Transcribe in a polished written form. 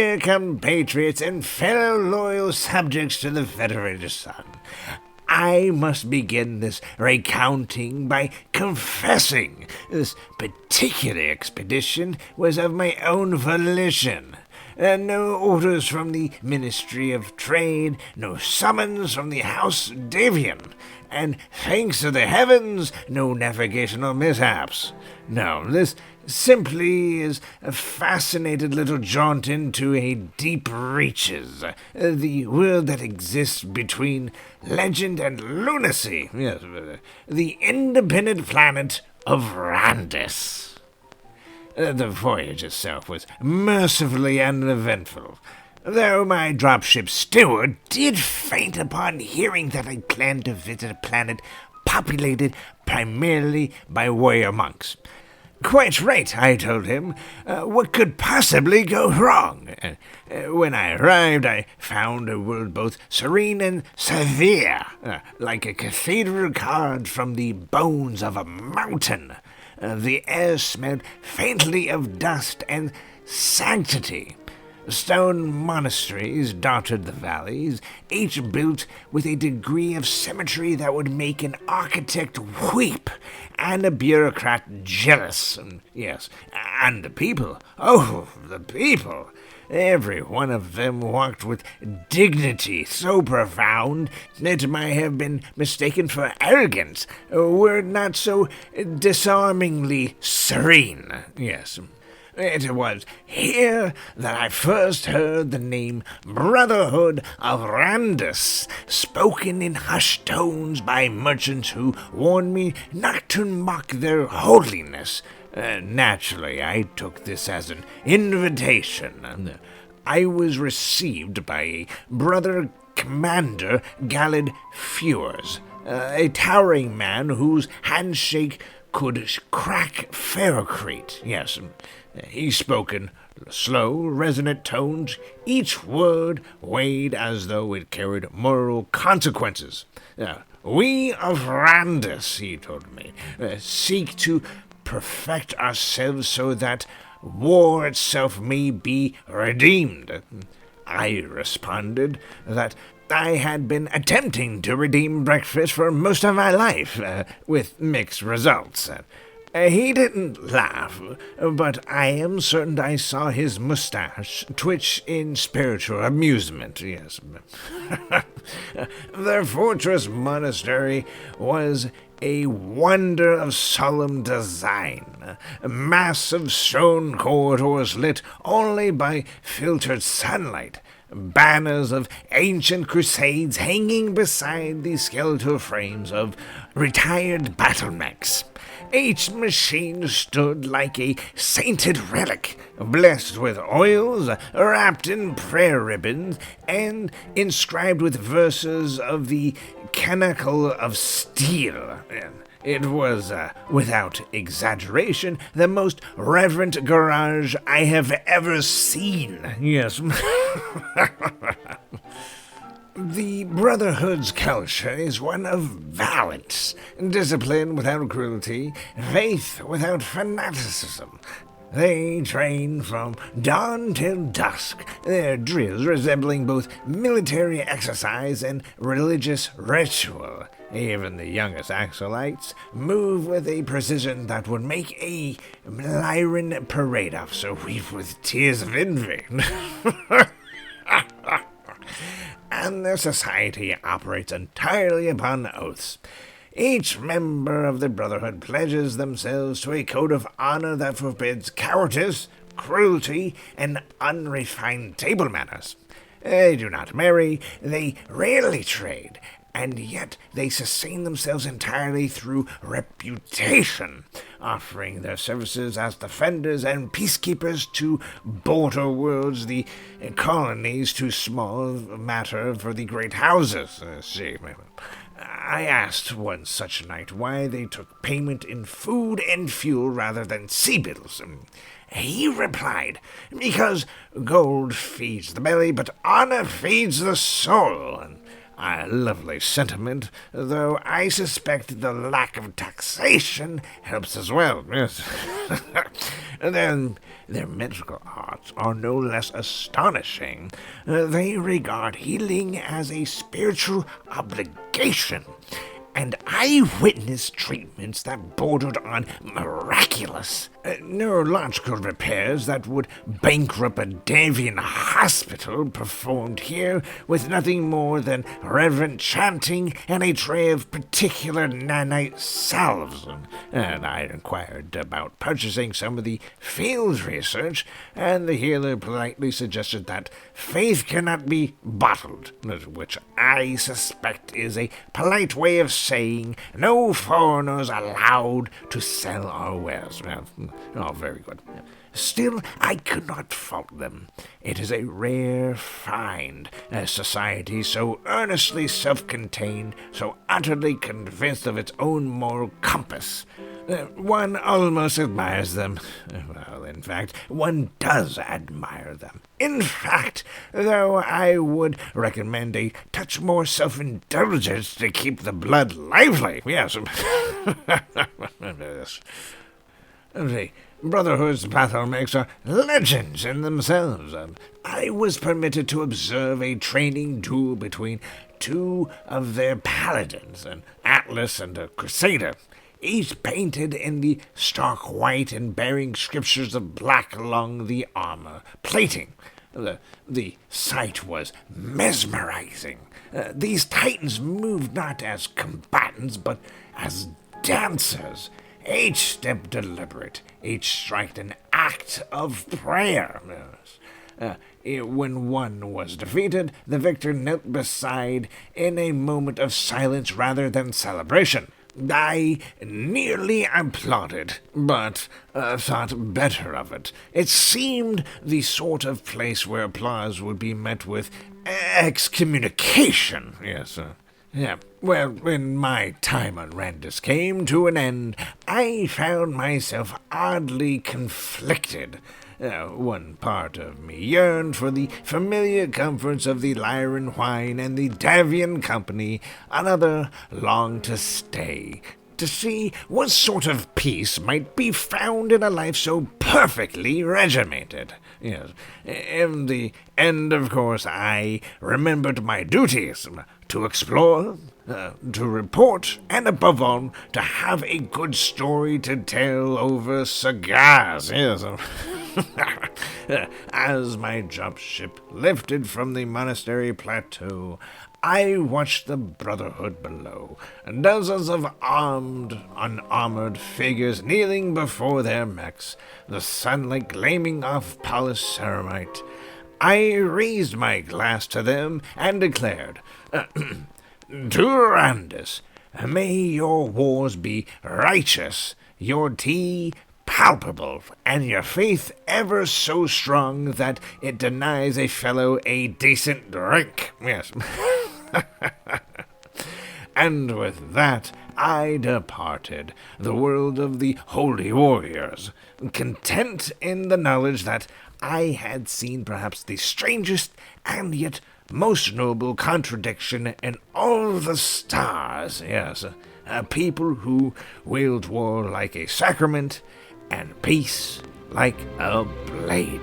dear compatriots and fellow loyal subjects to the Federated Sun, I must begin this recounting by confessing this particular expedition was of my own volition. No orders from the Ministry of Trade, no summons from the House Davian, and thanks to the heavens, no navigational mishaps. No, this simply is a fascinated little jaunt into a deep reaches, the world that exists between legend and lunacy, yes, the independent planet of Randis. The voyage itself was mercifully uneventful, though my dropship steward did faint upon hearing that I planned to visit a planet populated primarily by warrior monks. Quite right, I told him. What could possibly go wrong? When I arrived, I found a world both serene and severe, like a cathedral carved from the bones of a mountain. The air smelled faintly of dust and sanctity. Stone monasteries dotted the valleys, each built with a degree of symmetry that would make an architect weep and a bureaucrat jealous. Yes, and the people. Oh, the people! Every one of them walked with dignity so profound that it might have been mistaken for arrogance, were it not so disarmingly serene. Yes. It was here that I first heard the name Brotherhood of Randis spoken in hushed tones by merchants who warned me not to mock their holiness. Naturally, I took this as an invitation. I was received by a brother commander, Galad Fewers, a towering man whose handshake could crack ferrocrete. Yes, he spoke in slow, resonant tones, each word weighed as though it carried moral consequences. We of Randis, he told me, seek to perfect ourselves so that war itself may be redeemed. I responded that I had been attempting to redeem breakfast for most of my life, with mixed results. He didn't laugh, but I am certain I saw his mustache twitch in spiritual amusement, yes. Their fortress monastery was a wonder of solemn design, massive stone corridors lit only by filtered sunlight, banners of ancient crusades hanging beside the skeletal frames of retired battle mechs. Each machine stood like a sainted relic, blessed with oils, wrapped in prayer ribbons, and inscribed with verses of the Canonical of Steel. It was, without exaggeration, the most reverent garage I have ever seen. Yes. The Brotherhood's culture is one of balance, discipline without cruelty, faith without fanaticism. They train from dawn till dusk, their drills resembling both military exercise and religious ritual. Even the youngest acolytes move with a precision that would make a Lyran parade officer weep with tears of envy. And their society operates entirely upon oaths. Each member of the Brotherhood pledges themselves to a code of honor that forbids cowardice, cruelty, and unrefined table manners. They do not marry, they rarely trade, and yet they sustain themselves entirely through reputation, offering their services as defenders and peacekeepers to border worlds, the colonies too small matter for the great houses. I asked one such night why they took payment in food and fuel rather than sea bills. He replied, because gold feeds the belly, but honor feeds the soul. A lovely sentiment, though I suspect the lack of taxation helps as well. Yes. Then their medical arts are no less astonishing. They regard healing as a spiritual obligation, and I witnessed treatments that bordered on miraculous. Neurological repairs that would bankrupt a Davian hospital performed here with nothing more than reverent chanting and a tray of particular nanite salves. And I inquired about purchasing some of the field research, and the healer politely suggested that faith cannot be bottled, which I suspect is a polite way of saying no foreigners allowed to sell our wares. Oh, very good. Still, I could not fault them. It is a rare find, a society so earnestly self-contained, so utterly convinced of its own moral compass. One almost admires them. Well, in fact, one does admire them. In fact, though I would recommend a touch more self-indulgence to keep the blood lively. Yes. The Brotherhood's battle makes are legends in themselves. I was permitted to observe a training duel between two of their paladins, an Atlas and a Crusader, each painted in the stark white and bearing scriptures of black along the armor plating. The sight was mesmerizing. These titans moved not as combatants, but as dancers, each step deliberate, each strike an act of prayer. When one was defeated, the victor knelt beside in a moment of silence rather than celebration. I nearly applauded, but thought better of it. It seemed the sort of place where applause would be met with excommunication. Yes, yeah. Well, when my time on Randis came to an end, I found myself oddly conflicted. One part of me yearned for the familiar comforts of the Lyran wine and the Davian company, another longed to stay, to see what sort of peace might be found in a life so perfectly regimented. Yes, in the end, of course, I remembered my duties, to explore, to report, and above all, to have a good story to tell over cigars. Yes. As my dropship lifted from the monastery plateau, I watched the Brotherhood below, dozens of armed, unarmored figures kneeling before their mechs, the sunlight gleaming off polished ceramite. I raised my glass to them and declared, to Randis, may your wars be righteous, your tea palpable, and your faith ever so strong that it denies a fellow a decent drink. Yes. And with that I departed the world of the holy warriors, content in the knowledge that I had seen perhaps the strangest and yet most noble contradiction in all the stars. Yes, a people who wield war like a sacrament and peace like a blade.